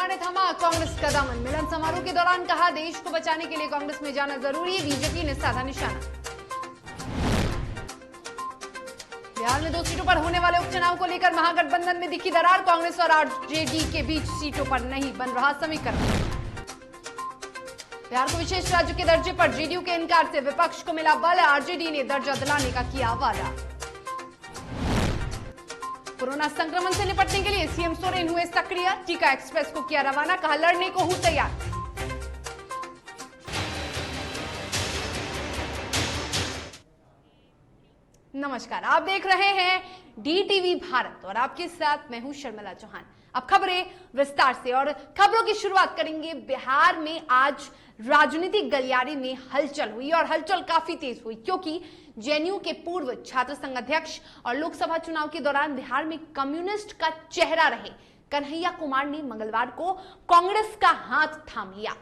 कुमार ने थामा कांग्रेस का दामन। मिलन समारोह के दौरान कहा, देश को बचाने के लिए कांग्रेस में जाना जरूरी है। बीजेपी ने साधा निशाना। बिहार में 2 सीटों पर होने वाले उपचुनाव को लेकर महागठबंधन में दिखी दरार। कांग्रेस और आरजेडी के बीच सीटों पर नहीं बन रहा समीकरण। बिहार को विशेष राज्य के दर्जे पर जेडीयू के इनकार से विपक्ष को मिला बल। आरजेडी ने दर्जा दिलाने का किया वादा। कोरोना संक्रमण से निपटने के लिए सीएम सोरेन हुए सक्रिय। टीका एक्सप्रेस को किया रवाना, कहा लड़ने को हूं तैयार। नमस्कार, आप देख रहे हैं डीटीवी भारत और आपके साथ मैं हूं शर्मिला चौहान। अब खबरें विस्तार से, और खबरों की शुरुआत करेंगे। बिहार में आज राजनीतिक गलियारे में हलचल हुई और हलचल काफी तेज हुई, क्योंकि जेएनयू के पूर्व छात्र संघ अध्यक्ष और लोकसभा चुनाव के दौरान बिहार में कम्युनिस्ट का चेहरा रहे कन्हैया कुमार ने मंगलवार को कांग्रेस का हाथ थाम लिया।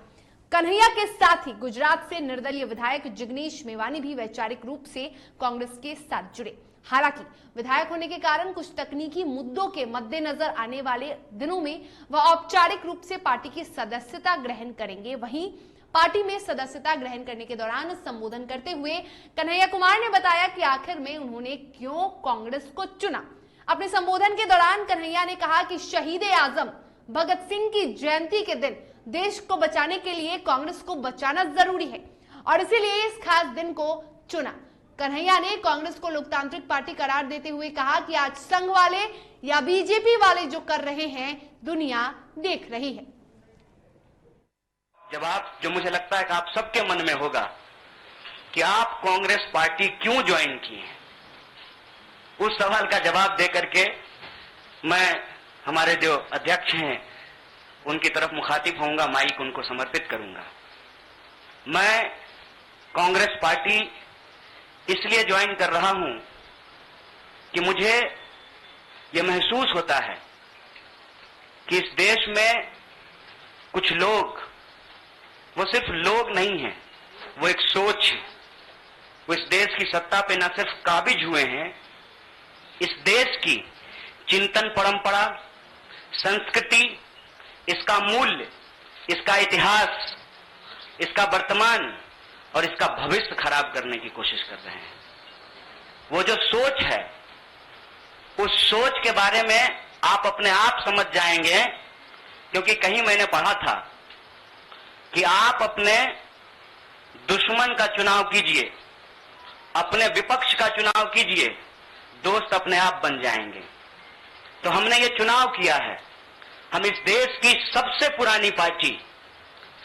कन्हैया के साथ ही गुजरात से निर्दलीय विधायक जिग्नेश मेवानी भी वैचारिक रूप से कांग्रेस के साथ जुड़े। हालांकि विधायक होने के कारण कुछ तकनीकी मुद्दों के मद्देनजर आने वाले दिनों में वह औपचारिक रूप से पार्टी की सदस्यता ग्रहण करेंगे। वहीं पार्टी में सदस्यता ग्रहण करने के दौरान संबोधन करते हुए कन्हैया कुमार ने बताया कि आखिर में उन्होंने क्यों कांग्रेस को चुना। अपने संबोधन के दौरान कन्हैया ने कहा कि शहीद आजम भगत सिंह की जयंती के दिन देश को बचाने के लिए कांग्रेस को बचाना जरूरी है और इसीलिए इस खास दिन को चुना। कन्हैया ने कांग्रेस को लोकतांत्रिक पार्टी करार देते हुए कहा कि आज संघ वाले या बीजेपी वाले जो कर रहे हैं, दुनिया देख रही है। जवाब जो मुझे लगता है कि आप सबके मन में होगा कि आप कांग्रेस पार्टी क्यों ज्वाइन की है, उस सवाल का जवाब देकर के मैं हमारे जो अध्यक्ष हैं उनकी तरफ मुखातिब होऊंगा, माइक उनको समर्पित करूंगा। मैं कांग्रेस पार्टी इसलिए ज्वाइन कर रहा हूं कि मुझे यह महसूस होता है कि इस देश में कुछ लोग, वो सिर्फ लोग नहीं हैं, वो एक सोच है। वो इस देश की सत्ता पे न सिर्फ काबिज हुए हैं, इस देश की चिंतन परंपरा, संस्कृति, इसका मूल्य, इसका इतिहास, इसका वर्तमान और इसका भविष्य खराब करने की कोशिश कर रहे हैं। वो जो सोच है, उस सोच के बारे में आप अपने आप समझ जाएंगे, क्योंकि कहीं मैंने पढ़ा था कि आप अपने दुश्मन का चुनाव कीजिए, अपने विपक्ष का चुनाव कीजिए, दोस्त अपने आप बन जाएंगे। तो हमने ये चुनाव किया है। हम इस देश की सबसे पुरानी पार्टी,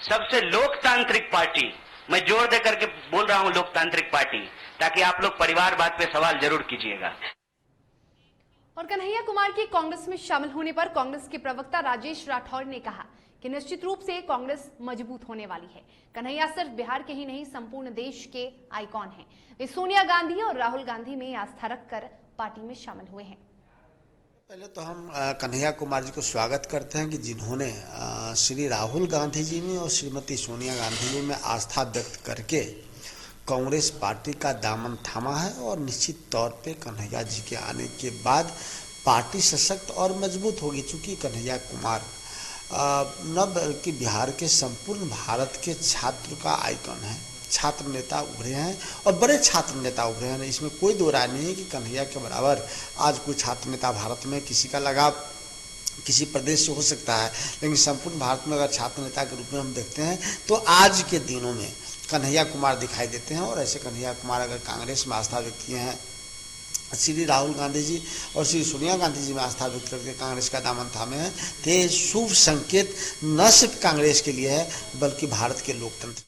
सबसे लोकतांत्रिक पार्टी, मैं जोर देकर के बोल रहा हूं लोकतांत्रिक पार्टी, ताकि आप लोग परिवारवाद पे सवाल जरूर कीजिएगा। और कन्हैया कुमार के कांग्रेस में शामिल होने पर कांग्रेस के प्रवक्ता राजेश राठौर ने कहा कि निश्चित रूप से कांग्रेस मजबूत होने वाली है। कन्हैया सिर्फ बिहार के ही नहीं, संपूर्ण देश के आइकॉन हैं। वे सोनिया गांधी और राहुल गांधी में आस्था रखकर पार्टी में शामिल हुए हैं। पहले तो हम कन्हैया कुमार जी को स्वागत करते हैं कि जिन्होंने श्री राहुल गांधी जी में और श्रीमती सोनिया गांधी जी में आस्था व्यक्त करके कांग्रेस पार्टी का दामन थामा है। और निश्चित तौर पे कन्हैया जी के आने के बाद पार्टी सशक्त और मजबूत होगी, चूँकि कन्हैया कुमार न बल्कि बिहार के संपूर्ण भारत के छात्र का आइकन है। छात्र नेता उभरे हैं और बड़े छात्र नेता उभरे हैं, इसमें कोई दो राय नहीं है कि कन्हैया के बराबर आज कोई छात्र नेता भारत में, किसी का लगाव किसी प्रदेश से हो सकता है, लेकिन संपूर्ण भारत में अगर छात्र नेता के रूप में हम देखते हैं तो आज के दिनों में कन्हैया कुमार दिखाई देते हैं। और ऐसे कन्हैया कुमार अगर कांग्रेस में आस्था व्यक्त किए हैं, श्री राहुल गांधी जी और श्री सोनिया गांधी जी में आस्था व्यक्त करके कांग्रेस का दामन थामे हैं, तो ये शुभ संकेत न सिर्फ कांग्रेस के लिए है बल्कि भारत के लोकतंत्र।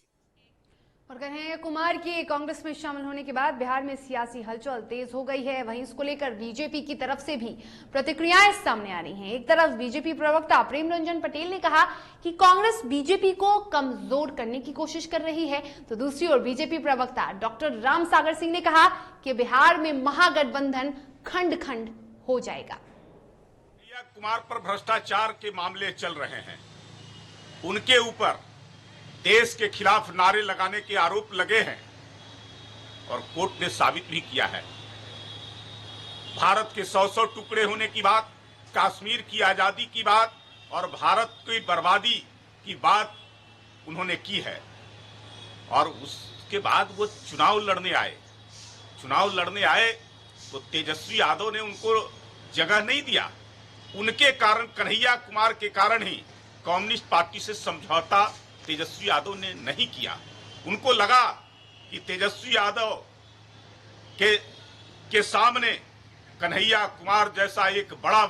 और कन्हैया कुमार के कांग्रेस में शामिल होने के बाद बिहार में सियासी हलचल तेज हो गई है। वहीं इसको लेकर बीजेपी की तरफ से भी प्रतिक्रियाएं सामने आ रही हैं। एक तरफ बीजेपी प्रवक्ता प्रेम रंजन पटेल ने कहा कि कांग्रेस बीजेपी को कमजोर करने की कोशिश कर रही है, तो दूसरी ओर बीजेपी प्रवक्ता डॉक्टर राम सागर सिंह ने कहा कि बिहार में महागठबंधन खंड खंड हो जाएगा। कन्हैया कुमार पर भ्रष्टाचार के मामले चल रहे हैं, उनके ऊपर देश के खिलाफ नारे लगाने के आरोप लगे हैं और कोर्ट ने साबित भी किया है। भारत के 100-100 टुकड़े होने की बात, कश्मीर की आजादी की बात, और भारत की बर्बादी की बात उन्होंने की है। और उसके बाद वो चुनाव लड़ने आए तो तेजस्वी यादव ने उनको जगह नहीं दिया। उनके कारण, कन्हैया कुमार के कारण ही कम्युनिस्ट पार्टी से समझौता तेजस्वी यादव ने नहीं किया। उनको लगा कि तेजस्वी यादव के सामने कन्हैया कुमार जैसा एक बड़ा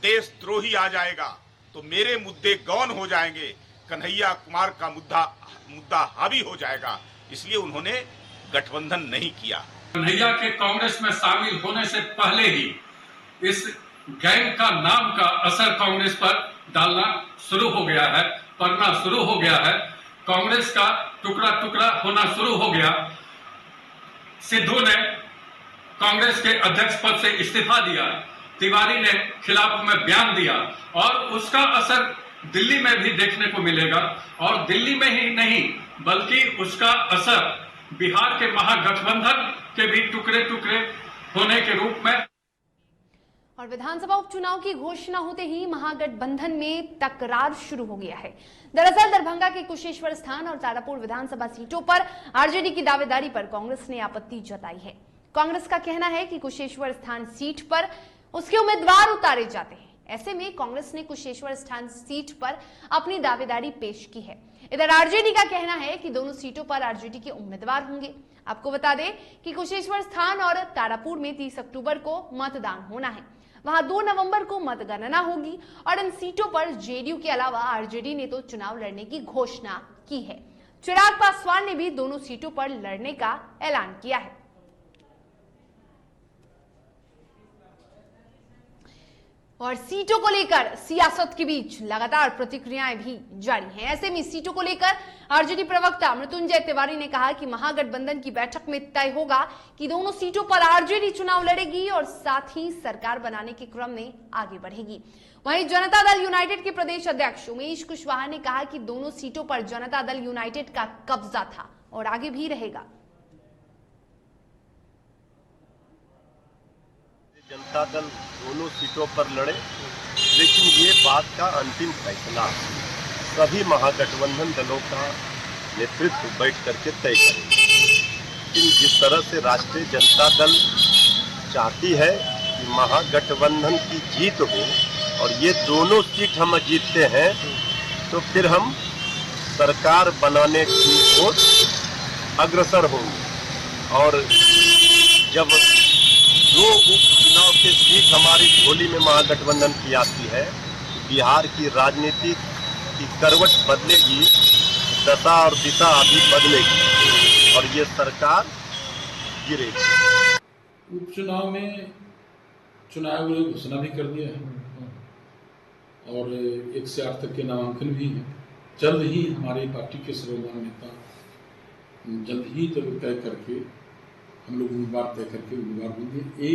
देशद्रोही आ जाएगा तो मेरे मुद्दे गौन हो जाएंगे, कन्हैया कुमार का मुद्दा हावी हो जाएगा, इसलिए उन्होंने गठबंधन नहीं किया। कन्हैया के कांग्रेस में शामिल होने से पहले ही इस गैंग का नाम का असर कांग्रेस पर डालना शुरू हो गया है, पड़ना शुरू हो गया है। कांग्रेस का टुकड़ा टुकड़ा होना शुरू हो गया। सिद्धू ने कांग्रेस के अध्यक्ष पद से इस्तीफा दिया, तिवारी ने खिलाफ में बयान दिया और उसका असर दिल्ली में भी देखने को मिलेगा। और दिल्ली में ही नहीं बल्कि उसका असर बिहार के महागठबंधन के भी टुकड़े टुकड़े होने के रूप में। और विधानसभा उपचुनाव की घोषणा होते ही महागठबंधन में तकरार शुरू हो गया है। दरअसल दरभंगा के कुशेश्वर स्थान और तारापुर विधानसभा सीटों पर आरजेडी की दावेदारी पर कांग्रेस ने आपत्ति जताई है। कांग्रेस का कहना है कि कुशेश्वर स्थान सीट पर उसके उम्मीदवार उतारे जाते हैं। ऐसे में कांग्रेस ने कुशेश्वर स्थान सीट पर अपनी दावेदारी पेश की है। इधर आरजेडी का कहना है कि दोनों सीटों पर आरजेडी के उम्मीदवार होंगे। आपको बता दें कि कुशेश्वर स्थान और तारापुर में 30 अक्टूबर को मतदान होना है। वहां 2 नवंबर को मतगणना होगी और इन सीटों पर जेडीयू के अलावा आरजेडी ने तो चुनाव लड़ने की घोषणा की है। चिराग पासवान ने भी दोनों सीटों पर लड़ने का ऐलान किया है। और सीटों को लेकर सियासत के बीच लगातार प्रतिक्रियाएं भी जारी हैं। ऐसे में सीटों को लेकर आरजेडी प्रवक्ता मृत्युंजय तिवारी ने कहा कि महागठबंधन की बैठक में तय होगा कि दोनों सीटों पर आरजेडी चुनाव लड़ेगी और साथ ही सरकार बनाने के क्रम में आगे बढ़ेगी। वहीं जनता दल यूनाइटेड के प्रदेश अध्यक्ष उमेश कुशवाहा ने कहा कि दोनों सीटों पर जनता दल यूनाइटेड का कब्जा था और आगे भी रहेगा। जनता दल दोनों सीटों पर लड़े, लेकिन ये बात का अंतिम फैसला सभी महागठबंधन दलों का नेतृत्व बैठ करके तय करेंगे। लेकिन जिस तरह से राष्ट्रीय जनता दल चाहती है कि महागठबंधन की जीत हो और ये दोनों सीट हम जीतते हैं तो फिर हम सरकार बनाने की ओर अग्रसर होंगे। और जब जो उपचुनाव के सीट हमारी झोली में महागठबंधन की आती है, बिहार की राजनीति की करवट बदलेगी, दशा और दिशा अभी बदलेगी और ये सरकार गिरेगी। उपचुनाव में चुनाव आयोग ने घोषणा भी कर दिया है और 1 से 8 तक के नामांकन भी है। जल्द ही हमारी पार्टी के सर्वमान्य नेता जल्द ही जब तय करके हम लोग उम्मीदवार तय करके उम्मीदवार होंगे। ये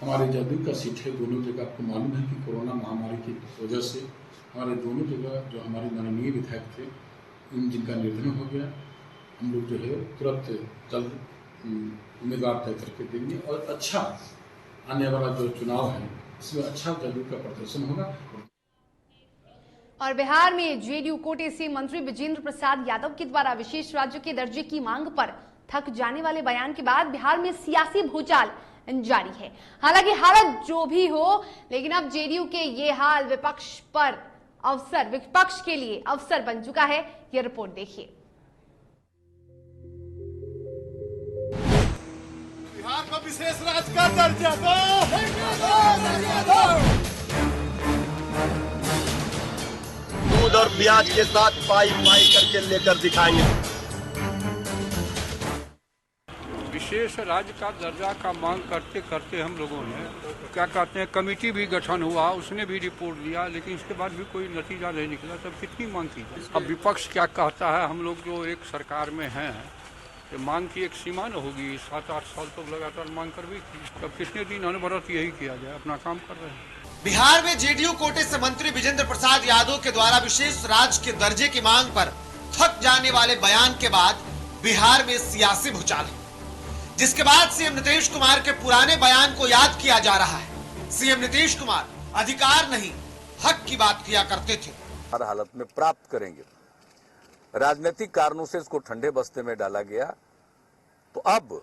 हमारे जदयू का सीट है। दोनों जगह आपको मालूम है कि कोरोना महामारी की वजह से हमारे दोनों जगह जो हमारे माननीय विधायक थे इन जिनका निर्धन हो गया, हम लोग जो है तुरंत जल्द उम्मीदवार तय करके देंगे और अच्छा आने वाला जो चुनाव है इसमें अच्छा जदयू का प्रदर्शन होगा। और बिहार में जेडीयू कोटे से मंत्री विजेंद्र प्रसाद यादव के द्वारा विशेष राज्य के दर्जे की मांग पर थक जाने वाले बयान के बाद बिहार में सियासी भूचाल जारी है। हालांकि हालत जो भी हो, लेकिन अब जेडीयू के ये हाल विपक्ष के लिए अवसर बन चुका है। यह रिपोर्ट देखिए। बिहार को विशेष राज्य का दर्जा दो। दूध और ब्याज के साथ पाई करके लेकर दिखाएंगे। विशेष राज्य का दर्जा का मांग करते करते हम लोगों ने क्या कहते हैं कमेटी भी गठन हुआ, उसने भी रिपोर्ट दिया, लेकिन इसके बाद भी कोई नतीजा नहीं निकला। तब कितनी मांग की जाए? अब विपक्ष क्या कहता है, हम लोग जो एक सरकार में हैं तो मांग की एक सीमा न होगी। 7-8 साल तो लगातार मांग कर भी थी, तब कितने दिन अनवरत यही किया जाए, अपना काम कर रहे हैं। बिहार में जेडीयू कोटे से मंत्री विजेंद्र प्रसाद यादव के द्वारा विशेष राज्य के दर्जे की मांग पर थक जाने वाले बयान के बाद बिहार में सियासी भूचाल है, जिसके बाद सीएम नीतीश कुमार के पुराने बयान को याद किया जा रहा है। सीएम नीतीश कुमार अधिकार नहीं हक की बात किया करते थे। हर हालत में प्राप्त करेंगे। राजनीतिक कारणों से इसको ठंडे बस्ते में डाला गया, तो अब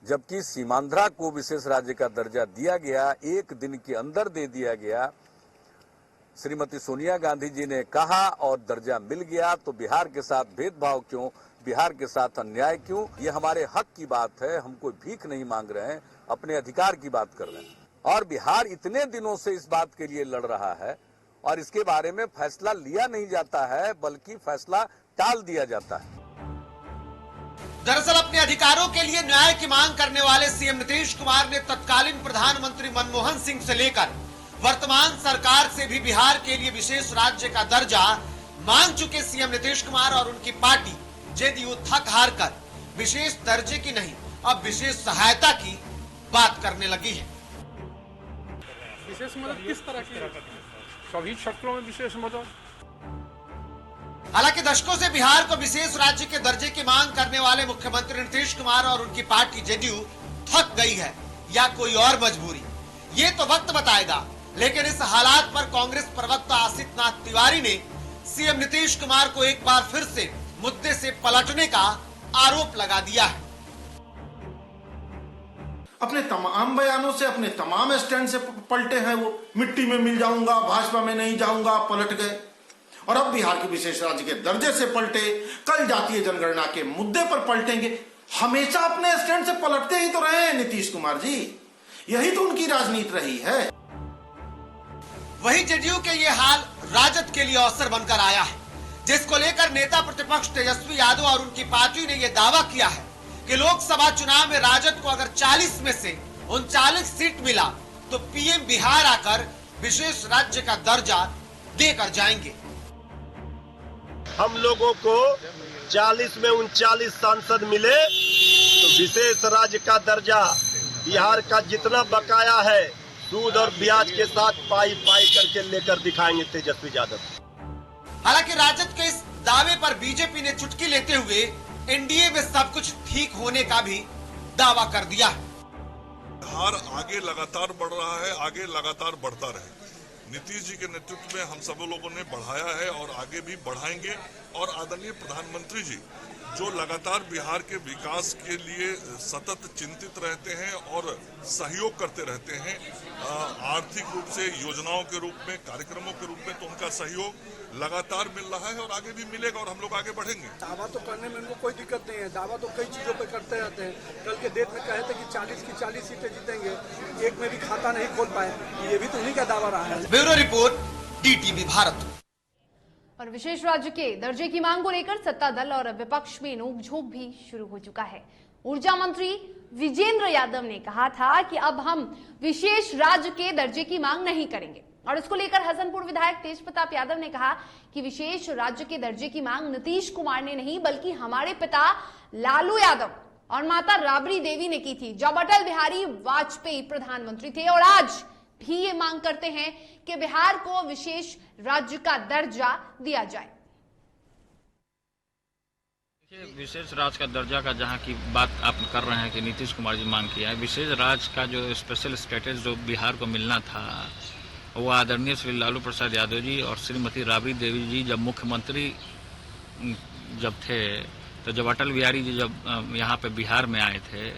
जबकि सीमांध्रा को विशेष राज्य का दर्जा दिया गया, एक दिन के अंदर दे दिया गया, श्रीमती सोनिया गांधी जी ने कहा और दर्जा मिल गया, तो बिहार के साथ भेदभाव क्यों, बिहार के साथ अन्याय क्यों? ये हमारे हक की बात है, हम कोई भीख नहीं मांग रहे हैं, अपने अधिकार की बात कर रहे हैं। और बिहार इतने दिनों से इस बात के लिए लड़ रहा है और इसके बारे में फैसला लिया नहीं जाता है, बल्कि फैसला टाल दिया जाता है। दरअसल अपने अधिकारों के लिए न्याय की मांग करने वाले सीएम नीतीश कुमार ने तत्कालीन प्रधानमंत्री मनमोहन सिंह से लेकर वर्तमान सरकार से भी बिहार के लिए विशेष राज्य का दर्जा मांग चुके सीएम नीतीश कुमार और उनकी पार्टी जेडीयू थक हार कर विशेष दर्जे की नहीं, अब विशेष सहायता की बात करने लगी है। विशेष मदद किस तरह की? सभी क्षेत्रों में विशेष मदद। हालांकि दशकों से बिहार को विशेष राज्य के दर्जे की मांग करने वाले मुख्यमंत्री नीतीश कुमार और उनकी पार्टी जेडीयू थक गई है या कोई और मजबूरी, ये तो वक्त बताएगा। लेकिन इस हालात पर कांग्रेस प्रवक्ता आसित नाथ तिवारी ने सीएम नीतीश कुमार को एक बार फिर से मुद्दे से पलटने का आरोप लगा दिया है। अपने तमाम बयानों से, अपने तमाम स्टैंड से पलटे हैं। वो मिट्टी में मिल जाऊंगा, भाजपा में नहीं जाऊंगा, पलट गए। और अब बिहार के विशेष राज्य के दर्जे से पलटे, कल जातीय जनगणना के मुद्दे पर पलटेंगे। हमेशा अपने स्टैंड से पलटते ही तो रहे हैं नीतीश कुमार जी, यही तो उनकी राजनीति रही है। वही जेडीयू के ये हाल राजद के लिए अवसर बनकर आया है, जिसको लेकर नेता प्रतिपक्ष तेजस्वी यादव और उनकी पार्टी ने यह दावा किया है कि लोकसभा चुनाव में राजद को अगर 40 में से 39 सीट मिला तो पीएम बिहार आकर विशेष राज्य का दर्जा देकर जाएंगे। हम लोगों को 40 में 39 सांसद मिले तो विशेष राज्य का दर्जा बिहार का जितना बकाया है सूद और ब्याज के साथ पाई पाई करके लेकर दिखाएंगे तेजस्वी यादव। हालांकि राजद के इस दावे पर बीजेपी ने चुटकी लेते हुए एनडीए में सब कुछ ठीक होने का भी दावा कर दिया है। बिहार आगे लगातार बढ़ रहा है, आगे लगातार बढ़ता रहे। नीतीश जी के नेतृत्व में हम सब लोगों ने बढ़ाया है और आगे भी बढ़ाएंगे। और आदरणीय प्रधानमंत्री जी जो लगातार बिहार के विकास के लिए सतत चिंतित रहते हैं और सहयोग करते रहते हैं, आर्थिक रूप से, योजनाओं के रूप में, कार्यक्रमों के रूप में, तो उनका सहयोग लगातार मिल रहा है और आगे भी मिलेगा और हम लोग आगे बढ़ेंगे। दावा तो करने में उनको कोई दिक्कत नहीं है, दावा तो कई चीजों पे करते रहते हैं। कल के डेट में कहे थे कि 40 की 40 सीटें जीतेंगे, एक में भी खाता नहीं खोल पाए, ये भी तो उन्हीं का दावा रहा है। Bureau report, DTV Bharat. और विशेष राज्य के दर्जे की मांग को लेकर सत्ता दल और विपक्ष में नोकझोंक भी शुरू हो चुका है। ऊर्जा मंत्री विजेंद्र यादव ने कहा था कि अब हम विशेष राज्य के दर्जे की मांग नहीं करेंगे, और इसको लेकर हसनपुर विधायक तेज प्रताप यादव ने कहा कि विशेष राज्य के दर्जे की मांग नीतीश कुमार ने नहीं बल्कि हमारे पिता लालू यादव और माता राबड़ी देवी ने की थी, जब अटल बिहारी वाजपेयी प्रधानमंत्री थे, और आज भी ये मांग करते हैं कि बिहार को विशेष राज्य का दर्जा दिया जाए। विशेष राज्य का दर्जा का जहां की बात आप कर रहे हैं कि नीतीश कुमार जी मांग किया है, विशेष राज्य का जो स्पेशल स्टेटस जो बिहार को मिलना था वो आदरणीय श्री लालू प्रसाद यादव जी और श्रीमती राबड़ी देवी जी जब मुख्यमंत्री जब थे, तो जब अटल बिहारी जी जब यहाँ पे बिहार में आए थे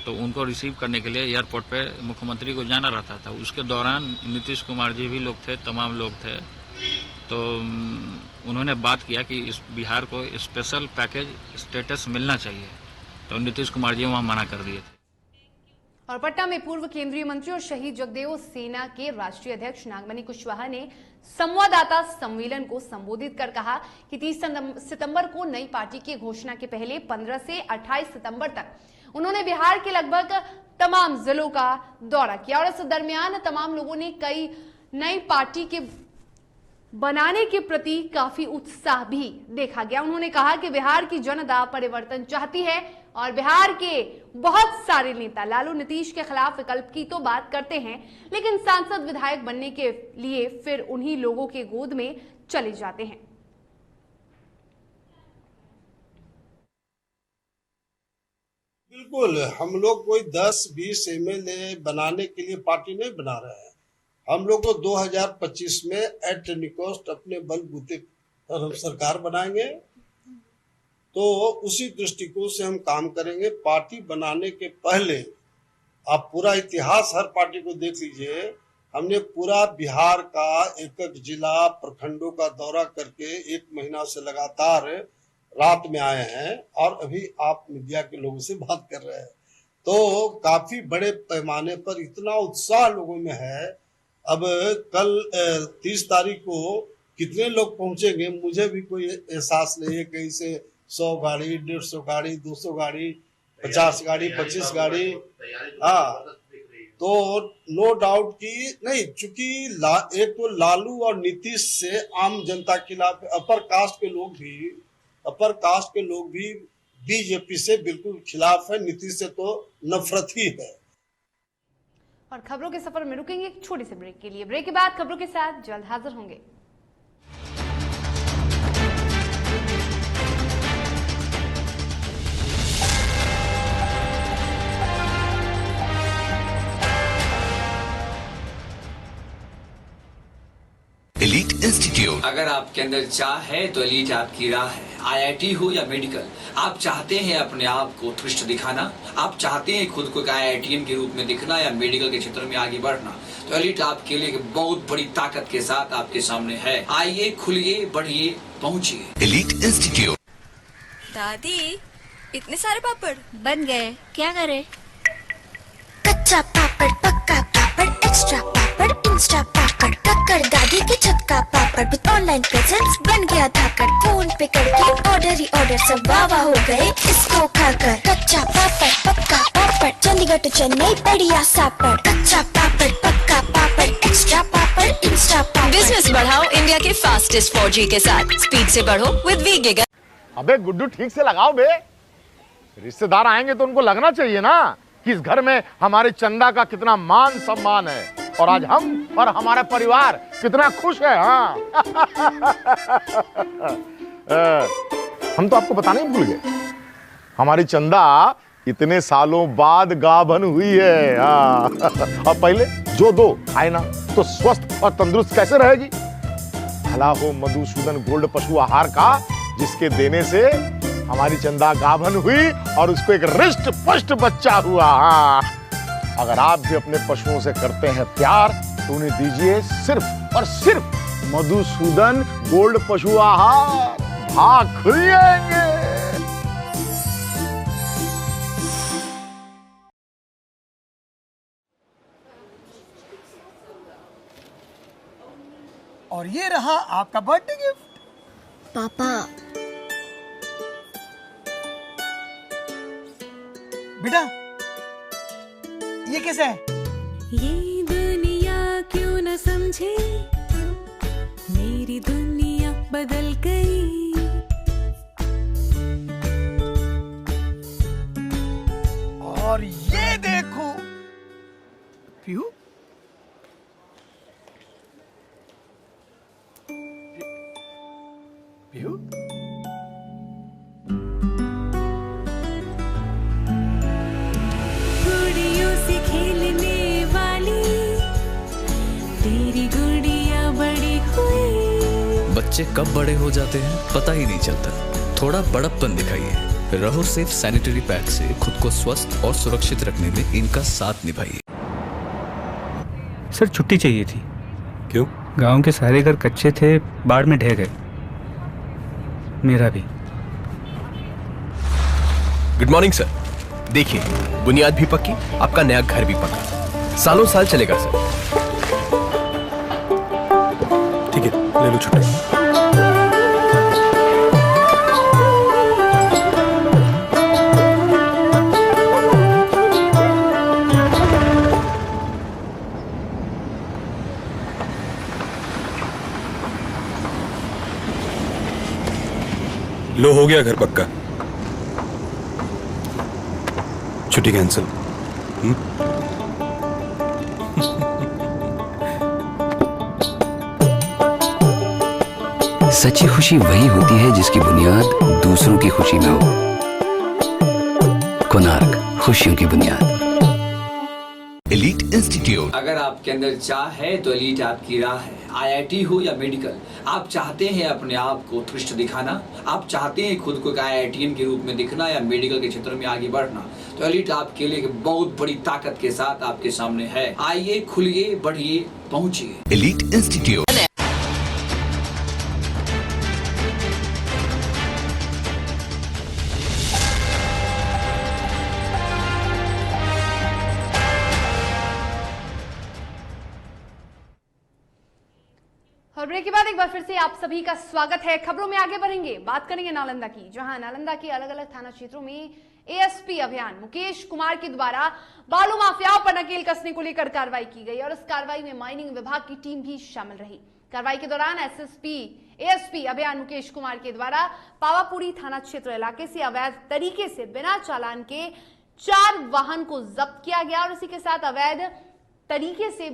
तो उनको रिसीव करने के लिए एयरपोर्ट पे मुख्यमंत्री को जाना रहता था। उसके दौरान नीतीश कुमार जी भी लोग थे, तमाम लोग थे, तो उन्होंने बात किया कि इस बिहार को स्पेशल पैकेज स्टेटस मिलना चाहिए, तो नीतीश कुमार जी वहाँ मना कर दिए थे। और पटना में पूर्व केंद्रीय मंत्री और शहीद जगदेव सेना के राष्ट्रीय अध्यक्ष नागमणि कुशवाहा ने संवाददाता सम्मेलन को संबोधित कर कहा कि 30 सितंबर को नई पार्टी की घोषणा के पहले 15 से 28 सितंबर तक उन्होंने बिहार के लगभग तमाम जिलों का दौरा किया, और इस दरमियान तमाम लोगों ने कई नई पार्टी के बनाने के प्रति काफी उत्साह भी देखा गया। उन्होंने कहा कि बिहार की जनता परिवर्तन चाहती है और बिहार के बहुत सारे नेता लालू नीतीश के खिलाफ विकल्प की तो बात करते हैं, लेकिन सांसद विधायक बनने के लिए फिर उन्हीं लोगों के गोद में चले जाते हैं। बिल्कुल, हम लोग कोई 10-20 एमएलए बनाने के लिए पार्टी नहीं बना रहे हैं। हम लोग को 2025 में एट एनी कॉस्ट अपने बलबूते पर हम सरकार बनाएंगे। तो उसी दृष्टिकोण से हम काम करेंगे। पार्टी बनाने के पहले आप पूरा इतिहास हर पार्टी को देख लीजिए। हमने पूरा बिहार का एक जिला प्रखंडों का दौरा करके 1 महीना से लगातार रात में आए हैं और अभी आप मीडिया के लोगों से बात कर रहे हैं। तो काफी बड़े पैमाने पर इतना उत्साह लोगों में है। अब कल 30 तारीख को कितने लोग पहुंचेंगे मुझे भी कोई एहसास नहीं है। कहीं से 100 गाड़ी, 150 गाड़ी, 200 गाड़ी, 50 गाड़ी, 25 गाड़ी। हाँ, तो नो डाउट कि नहीं, चूंकि एक तो लालू और नीतीश से आम जनता के खिलाफ अपर कास्ट के लोग भी बीजेपी से बिल्कुल खिलाफ है। नीतीश से तो नफरत ही है। और खबरों के सफर में रुकेंगे एक छोटी सी ब्रेक के लिए। ब्रेक के बाद खबरों के साथ जल्द हाजिर होंगे। Elite institute. अगर आपके अंदर चाह है तो एलीट आपकी राह है। IIT हो या मेडिकल, आप चाहते हैं अपने आप को उत्कृष्ट दिखाना, आप चाहते हैं खुद को एक IITian के रूप में दिखना या मेडिकल के क्षेत्र में आगे बढ़ना, तो एलीट आपके लिए एक बहुत बड़ी ताकत के साथ आपके सामने है। आइए, खुलिए, बढ़िए, पहुंचिए। Elite institute. दादी, इतने सारे पापड़ बन गए, क्या करे? कच्चा पापड़, पक्का पापड़, एक्स्ट्रा पापड़, इंस्टा पापड़, कक्कर दादी के छत का पापड़ विद ऑनलाइन प्रेजेंस बन गया धाकड़। फोन पे करके ऑर्डर ही ऑर्डर, सब वाह हो गए इसको खाकर। कच्चा पापड़, पक्का पापड़, चंडीगढ़ टू चेन्नई बढ़िया सापड़। कच्चा पापड़, पक्का पापड़, एक्स्ट्रा पापड़, इंस्टा पापड़। बिजनेस बढ़ाओ इंडिया के फास्टेस्ट 4G के साथ। स्पीड से बढ़ो विद वी गीगा। अबे गुड्डू, ठीक से लगाओ बे। रिश्तेदार आएंगे तो उनको लगना चाहिए ना कि इस घर में हमारे चंदा का कितना मान सम्मान है और आज हम और हमारा परिवार कितना खुश है। हाँ हम तो आपको बताना ही भूल गए, हमारी चंदा इतने सालों बाद गाभन हुई है। हाँ और पहले जो दो खाए ना तो स्वस्थ और तंदुरुस्त कैसे रहेगी। भला हो मधुसूदन गोल्ड पशु आहार का, जिसके देने से हमारी चंदा गाभन हुई और उसको एक रिष्ट पुष्ट बच्चा हुआ। हाँ, अगर आप भी अपने पशुओं से करते हैं प्यार तो उन्हें दीजिए सिर्फ और सिर्फ मधुसूदन गोल्ड पशु आहार। भाग खुल जाएंगे। और ये रहा आपका बर्थडे गिफ्ट। पापा, बेटा ये कैसा है? ये दुनिया क्यों न समझे, मेरी दुनिया बदल गई। और ये देखो पीहू, पीहू बच्चे कब बड़े हो जाते हैं पता ही नहीं चलता। थोड़ा बड़प्पन दिखाइए। रहो सेफ सैनिटरी पैड से खुद को स्वस्थ और सुरक्षित रखने में इनका साथ निभाइए। सर छुट्टी चाहिए थी। क्यों? गांव के सारे घर कच्चे थे, बाढ़ में ढह गए, मेरा भी। Good morning sir. देखिए, बुनियाद भी पक्की, आपका नया घर भी पक्का, सालों साल चलेगा सर। ठीक है, ले लो छुट्टी। लो, हो गया घर पक्का। छुट्टी कैंसिल। सच्ची खुशी वही होती है जिसकी बुनियाद दूसरों की खुशी में हो। कोणार्क, खुशियों की बुनियाद। Elite institute. अगर आपके अंदर चाह है तो एलीट आपकी राह है। IIT हो या मेडिकल, आप चाहते हैं अपने आप को उत्कृष्ट दिखाना, आप चाहते हैं खुद को एक IITian के रूप में दिखना या मेडिकल के क्षेत्र में आगे बढ़ना, तो एलीट आपके लिए एक बहुत बड़ी ताकत के साथ आपके सामने है। आइए, खुलिए, बढ़िए, पहुंचिए। Elite institute. और ब्रेक के बाद एक बार फिर से आप सभी का स्वागत है। खबरों में आगे बढ़ेंगे, बात करेंगे नालंदा की, जहां नालंदा के अलग अलग थाना क्षेत्रों में ASP अभियान मुकेश कुमार के द्वारा बालू माफियाओं पर नकेल कसने को लेकर कार्रवाई की गई और इस कार्रवाई में माइनिंग विभाग की टीम भी शामिल रही। कार्रवाई के दौरान ASP अभियान मुकेश कुमार के द्वारा पावापुरी थाना क्षेत्र इलाके से अवैध तरीके से बिना चालान के 4 वाहन को जब्त किया गया और इसी के साथ अवैध तरीके से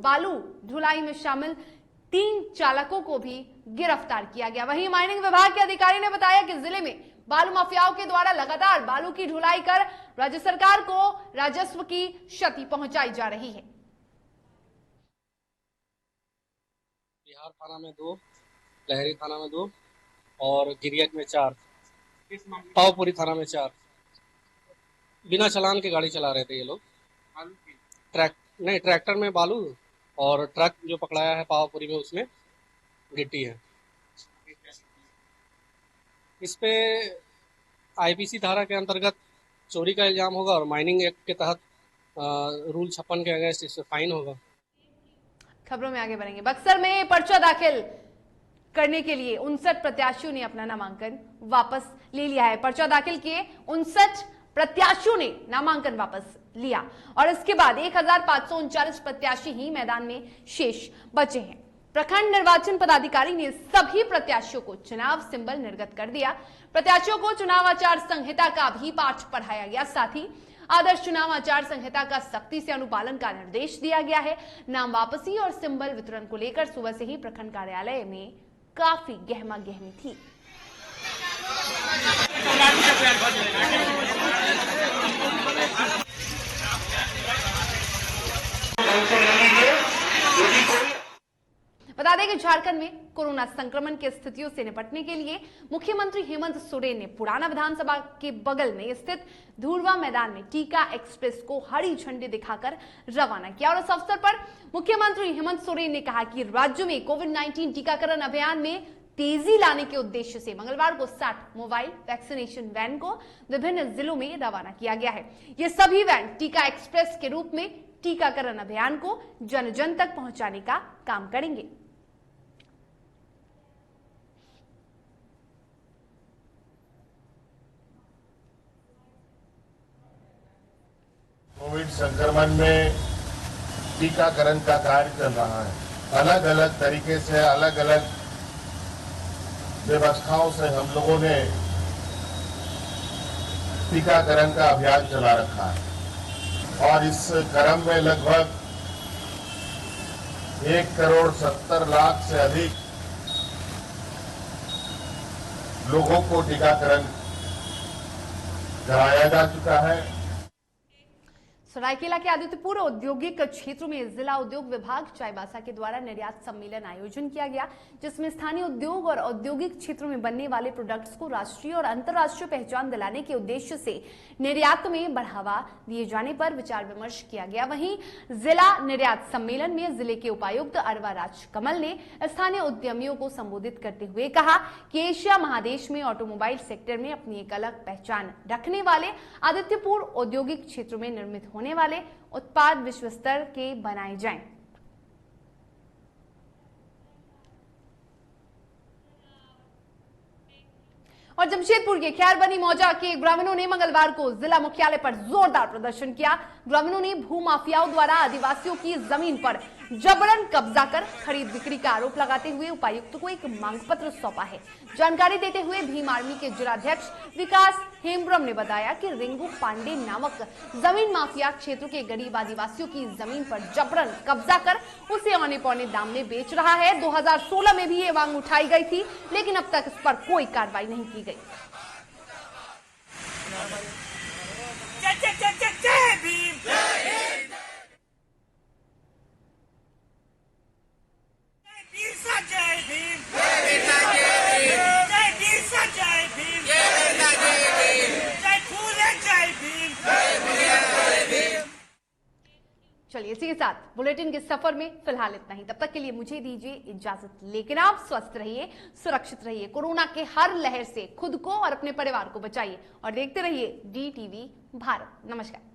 बालू ढुलाई में शामिल 3 चालकों को भी गिरफ्तार किया गया। वहीं माइनिंग विभाग के अधिकारी ने बताया कि जिले में बालू माफियाओं के द्वारा लगातार बालू की ढुलाई कर राज्य सरकार को राजस्व की क्षति पहुंचाई जा रही है। बिहार थाना में 2, लहरी थाना में 2 और गिरियत में 4, पावपुरी थाना में 4 बिना चालान के गाड़ी चला रहे थे ये लोग। ट्रैक्टर में बालू और ट्रक जो पकड़ाया है पावापुरी में उसमें गिट्टी है। इस पे IPC धारा के अंतर्गत चोरी का इल्जाम होगा और माइनिंग एक्ट के तहत रूल 56 के अगेंस्ट इससे फाइन होगा। खबरों में आगे बढ़ेंगे। बक्सर में पर्चा दाखिल करने के लिए 59 प्रत्याशियों ने अपना नामांकन वापस ले लिया है। पर्चा दाखिल किए 59 प्रत्याशियों ने नामांकन वापस लिया और इसके बाद 1539 प्रत्याशी ही मैदान में शेष बचे हैं। प्रखंड निर्वाचन पदाधिकारी ने सभी प्रत्याशियों को चुनाव सिंबल निर्गत कर दिया। प्रत्याशियों को चुनाव आचार संहिता का भी पाठ पढ़ाया गया, साथ ही आदर्श चुनाव आचार संहिता का सख्ती से अनुपालन का निर्देश दिया गया है। नाम वापसी और सिंबल वितरण को लेकर सुबह से ही प्रखंड कार्यालय में काफी गहमा गहमी थी। बता दें कि झारखंड में कोरोना संक्रमण की स्थितियों से निपटने के लिए मुख्यमंत्री हेमंत सोरेन ने पुराना विधानसभा के बगल में स्थित धुरवा मैदान में टीका एक्सप्रेस को हरी झंडी दिखाकर रवाना किया और इस अवसर पर मुख्यमंत्री हेमंत सोरेन ने कहा कि राज्य में कोविड-19 टीकाकरण अभियान में तेजी लाने के उद्देश्य से मंगलवार को 60 मोबाइल वैक्सीनेशन वैन को विभिन्न जिलों में रवाना किया गया है। ये सभी वैन टीका एक्सप्रेस के रूप में टीकाकरण अभियान को जन जन तक पहुंचाने का काम करेंगे। कोविड संक्रमण में टीकाकरण का कार्य चल रहा है। अलग अलग तरीके से, अलग अलग व्यवस्थाओं से हम लोगों ने टीकाकरण का अभियान चला रखा है और इस क्रम में लगभग 1,70,00,000 से अधिक लोगों को टीकाकरण कराया जा चुका है। सरायकेला के आदित्यपुर औद्योगिक क्षेत्र में जिला उद्योग विभाग चाईबासा के द्वारा निर्यात सम्मेलन आयोजन किया गया, जिसमें स्थानीय उद्योग और औद्योगिक क्षेत्रों में बनने वाले प्रोडक्ट्स को राष्ट्रीय और अंतर्राष्ट्रीय पहचान दिलाने के उद्देश्य से निर्यात में बढ़ावा दिए जाने पर विचार विमर्श किया गया। वहीं जिला निर्यात सम्मेलन में जिले के उपायुक्त अरवा राज कमल ने स्थानीय उद्यमियों को संबोधित करते हुए कहा कि एशिया महादेश में ऑटोमोबाइल सेक्टर में अपनी एक अलग पहचान रखने वाले आदित्यपुर औद्योगिक क्षेत्र में निर्मित होने वाले उत्पाद विश्व स्तर के बनाए जाएं। और जमशेदपुर के खैरबनी मौजा के ग्रामीणों ने मंगलवार को जिला मुख्यालय पर जोरदार प्रदर्शन किया। ग्रामीणों ने भूमाफियाओं द्वारा आदिवासियों की जमीन पर जबरन कब्जा कर खरीद बिक्री का आरोप लगाते हुए उपायुक्त को एक मांग पत्र सौंपा है। जानकारी देते हुए भीम आर्मी के जिलाध्यक्ष विकास हेम्ब्रम ने बताया कि रिंगू पांडे नामक जमीन माफिया क्षेत्र के गरीब आदिवासियों की जमीन पर जबरन कब्जा कर उसे औने पौने दाम में बेच रहा है। 2016 में भी ये मांग उठाई गई थी, लेकिन अब तक इस पर कोई कार्रवाई नहीं की गई। जय जय जय जय जय भीम, चलिए इसी के साथ बुलेटिन के सफर में फिलहाल इतना ही। तब तक के लिए मुझे दीजिए इजाजत, लेकिन आप स्वस्थ रहिए, सुरक्षित रहिए, कोरोना के हर लहर से खुद को और अपने परिवार को बचाइए और देखते रहिए DTV भारत। नमस्कार।